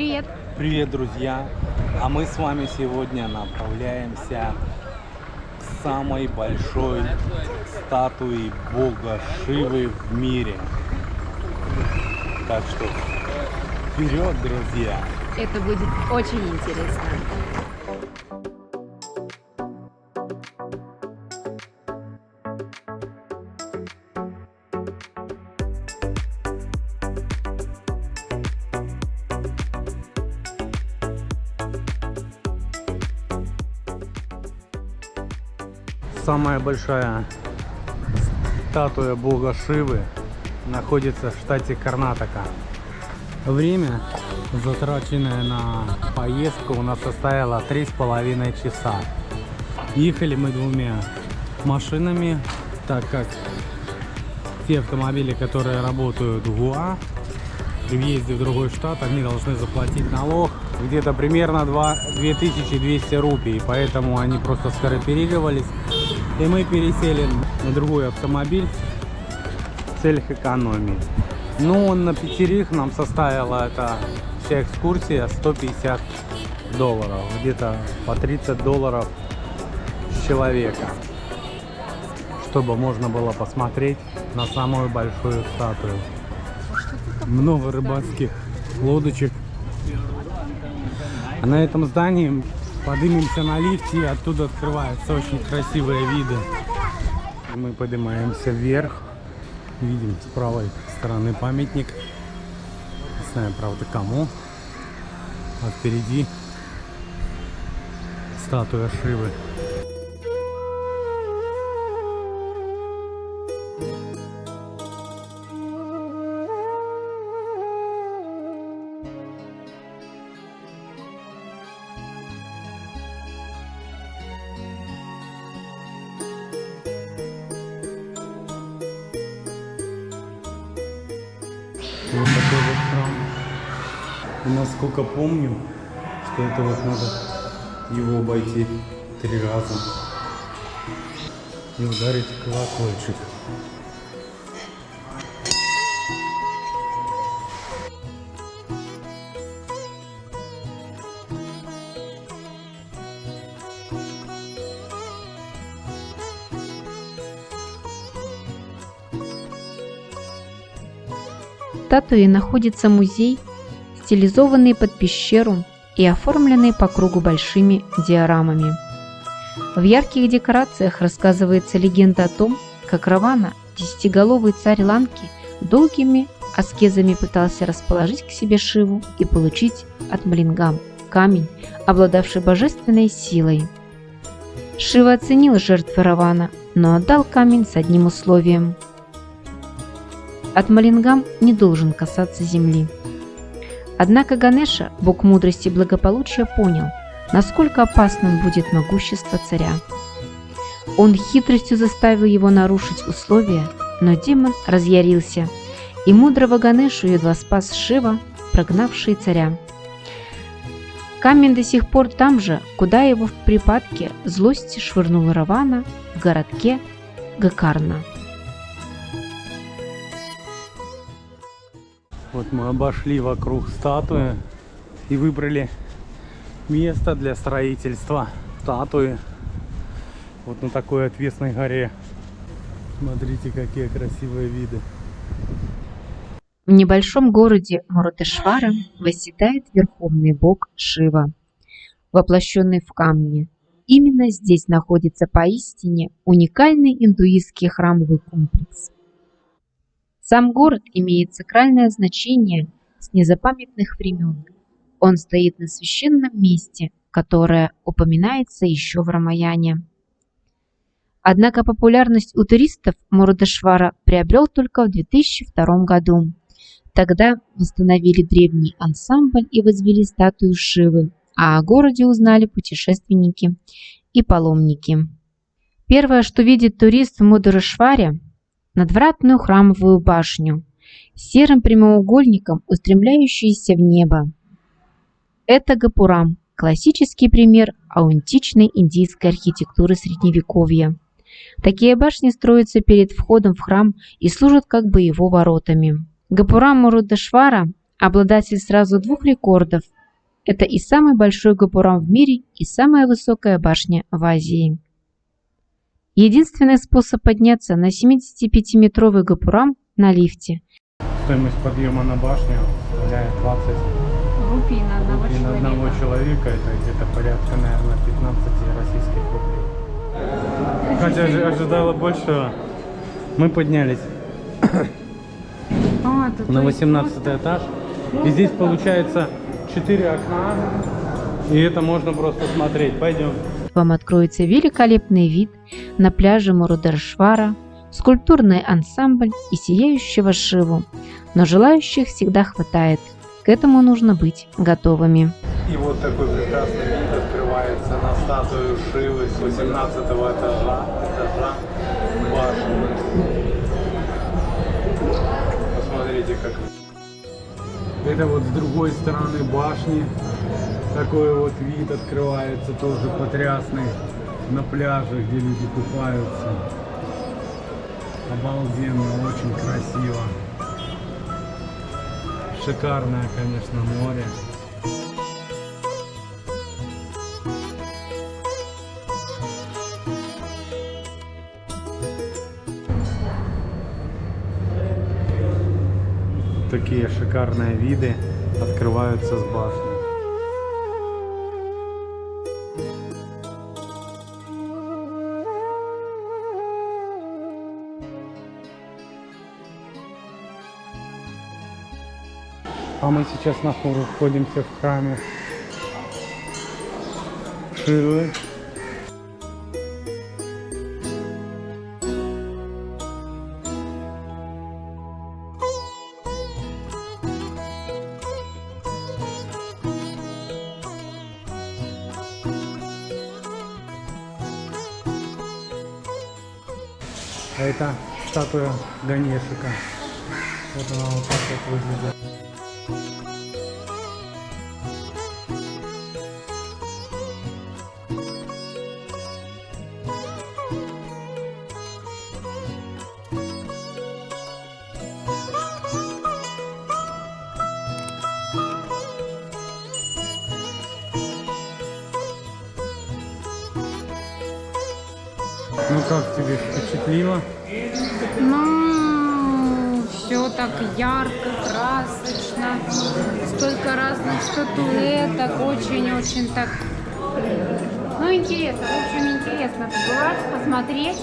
Привет! Привет, друзья! А мы с вами сегодня направляемся к самой большой статуе бога Шивы в мире. Так что вперед, друзья! Это будет очень интересно. Самая большая статуя бога Шивы находится в штате Карнатака. Время, затраченное на поездку, у нас составило 3,5 часа. Ехали мы двумя машинами, так как те автомобили, которые работают в ГУА, при въезде в другой штат, они должны заплатить налог где-то примерно 2200 рупий. Поэтому они просто скооперировались, и мы пересели на другой автомобиль в целях экономии. Но на пятерых нам составила эта вся экскурсия $150, где-то по $30 с человека, чтобы можно было посмотреть на самую большую статую. Много рыбацких лодочек. А на этом здании поднимемся на лифте, и оттуда открываются очень красивые виды. Мы поднимаемся вверх, видим с правой стороны памятник, не знаю, правда, кому, а впереди статуя Шивы. Вот такой вот храм. И насколько помню, что это вот надо его обойти 3 раза и ударить в колокольчик. В статуе находится музей, стилизованный под пещеру и оформленный по кругу большими диорамами. В ярких декорациях рассказывается легенда о том, как Равана, десятиголовый царь Ланки, долгими аскезами пытался расположить к себе Шиву и получить Атмалингам – камень, обладавший божественной силой. Шива оценил жертвы Равана, но отдал камень с одним условием – Атмалингам не должен касаться земли. Однако Ганеша, бог мудрости и благополучия, понял, насколько опасным будет могущество царя. Он хитростью заставил его нарушить условия, но демон разъярился, и мудрого Ганешу едва спас Шива, прогнавший царя. Камень до сих пор там же, куда его в припадке злости швырнул Равана в городке Гакарна. Вот мы обошли вокруг статуи и выбрали место для строительства статуи вот на такой отвесной горе. Смотрите, какие красивые виды. В небольшом городе Мурудешвара восседает верховный бог Шива, воплощенный в камне. Именно здесь находится поистине уникальный индуистский храмовый комплекс. Сам город имеет сакральное значение с незапамятных времен. Он стоит на священном месте, которое упоминается еще в Рамаяне. Однако популярность у туристов Мурудешвара приобрел только в 2002 году. Тогда восстановили древний ансамбль и возвели статую Шивы, а о городе узнали путешественники и паломники. Первое, что видит турист в Мурудешваре, надвратную храмовую башню, серым прямоугольником, устремляющуюся в небо. Это Гопурам, классический пример аутентичной индийской архитектуры Средневековья. Такие башни строятся перед входом в храм и служат как бы его воротами. Гопурам Мурудешвара – обладатель сразу 2 рекордов Это и самый большой гопурам в мире, и самая высокая башня в Азии. Единственный способ подняться на 75-метровый гопурам на лифте. Стоимость подъема на башню составляет 20 Рупий на рублей на одного человека. Это где-то порядка, наверное, 15 российских рублей. Хотя ожидала большего. Мы поднялись на 18 этаж. И здесь получается 4 окна. И это можно просто смотреть. Пойдем. Вам откроется великолепный вид на пляже Мурудешвара, скульптурный ансамбль и сияющего Шиву. Но желающих всегда хватает. К этому нужно быть готовыми. И вот такой прекрасный вид открывается на статую Шивы с 18 этажа башни. Посмотрите, как. Это вот с другой стороны башни такой вот вид открывается, тоже потрясный, на пляже, где люди купаются. Обалденно, очень красиво. Шикарное, конечно, море. Такие шикарные виды открываются с башни. А мы сейчас находимся в храме Шивы. А это статуя Ганешика. Вот она вот так вот выглядит. Ну как тебе впечатлило? Ну, все так ярко, красочно, столько разных статуэток, очень-очень так, ну, интересно, в общем, интересно побывать, посмотреть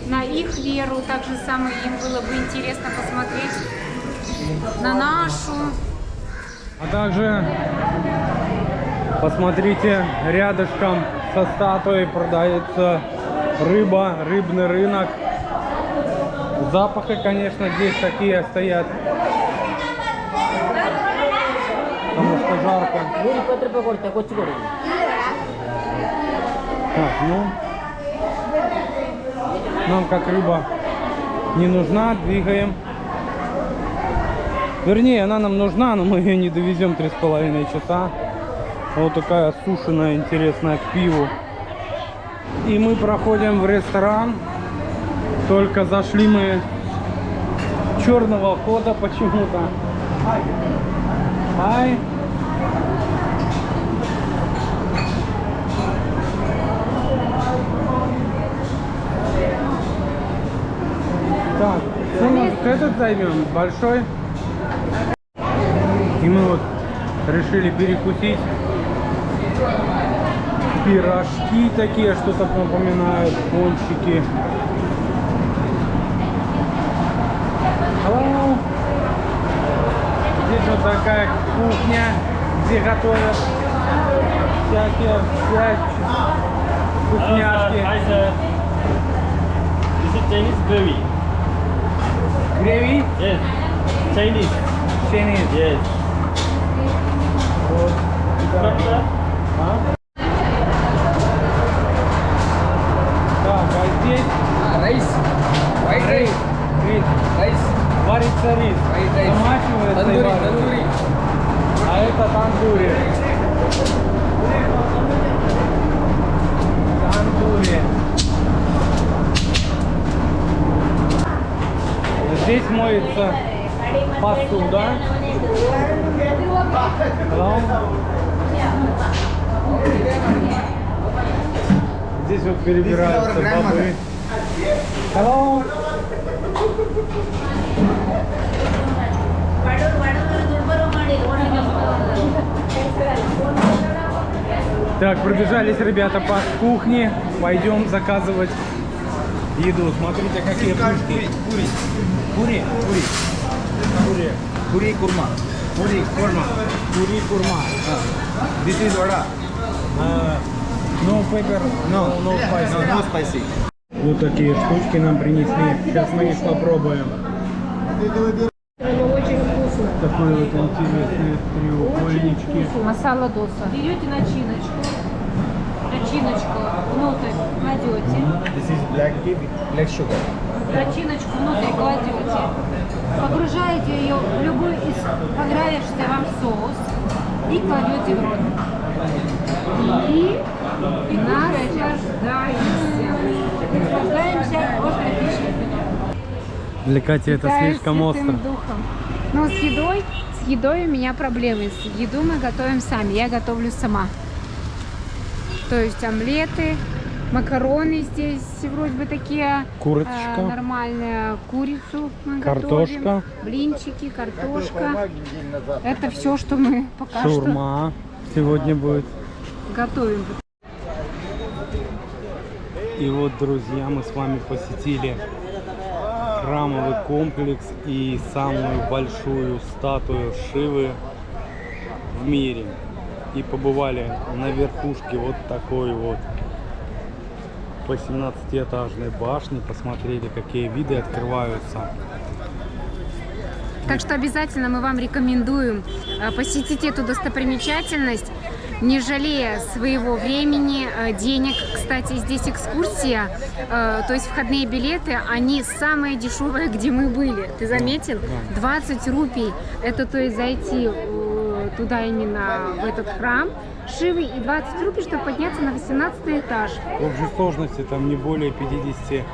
на их веру, так же самое им было бы интересно посмотреть на нашу. А также посмотрите, рядышком со статуей продается рыба, рыбный рынок. Запахи, конечно, здесь такие стоят, потому что жарко. Так, ну, нам как рыба не нужна, двигаем. Вернее, она нам нужна, но мы ее не довезем 3,5 часа. Вот такая сушеная, интересная, к пиву. И мы проходим в ресторан. Только зашли мы с черного хода почему-то. Ай. Так, вот этот займем, большой. И мы вот решили перекусить. Пирожки такие, что-то напоминают, пончики. Hello. Здесь вот такая кухня, где готовят всякие вкусняшки. Hi sir. This is Chinese gravy. Gravy? Yes. Chinese. Chinese. Yes. Вот. What sir? А? Так, а здесь Рис. White рис. rice. Рис. Rice. Варится рис. White rice. Замачивается и Тандури. варится. Тандури. А это тандури. Тандури. Здесь моется посуда. здесь вот перебираются бобы. Hello. Так, пробежались ребята по кухне. Пойдем заказывать еду. Смотрите, какие пушки. Пури. Puri kurma. Пури курма. Пури курма. This is vada. No pepper, no spicy. No spicy. Вот такие штучки нам принесли. Сейчас мы их попробуем. Такой вот интересные треугольнички. Масала доса. Берете начиночку внутрь кладете, This is black sugar. начиночку внутрь кладете, погружаете ее в любой из понравившийся вам соус и кладете в рот. И наслаждаемся острой пищей. Для Кати это Питаюсь слишком Святым остро. Духом. Но с едой у меня проблемы. Еду мы готовим сами, я готовлю сама. То есть омлеты, макароны здесь вроде бы такие Курочка. нормальные, курицу мы Картошка. готовим, блинчики, картошка. Это все, что мы пока Шаурма сегодня будет. что готовим. И вот, друзья, мы с вами посетили храмовый комплекс и самую большую статую Шивы в мире. И побывали на верхушке вот такой вот 18-этажной башни. Посмотрели, какие виды открываются. Так что обязательно мы вам рекомендуем посетить эту достопримечательность, не жалея своего времени, денег. Кстати, здесь экскурсия, то есть входные билеты, они самые дешевые, где мы были. Ты заметил? 20 рупий. Это то есть зайти туда именно, в этот храм Шивы, и 20 рупий, чтобы подняться на 18 этаж. В общей сложности там не более 50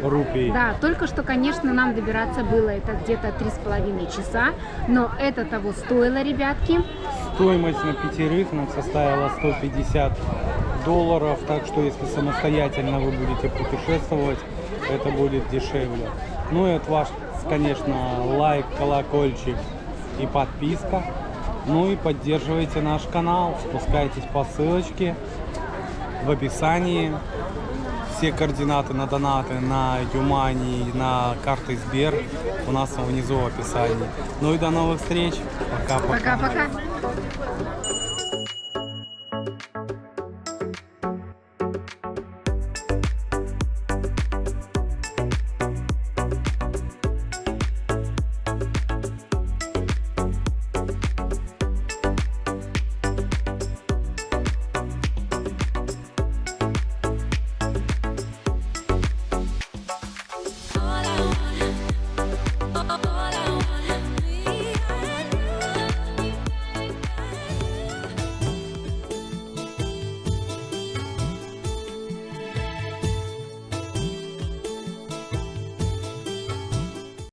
рупий. Да, только что, конечно, нам добираться было это где-то 3,5 часа, но это того стоило, ребятки. Стоимость на пятерых нам составила $150, так что если самостоятельно вы будете путешествовать, это будет дешевле. Ну и от вас, конечно, лайк, колокольчик и подписка. Ну и поддерживайте наш канал, спускайтесь по ссылочке в описании. Все координаты на донаты, на Юмани, на карты Сбер у нас внизу в описании. Ну и до новых встреч. Пока-пока. Пока-пока.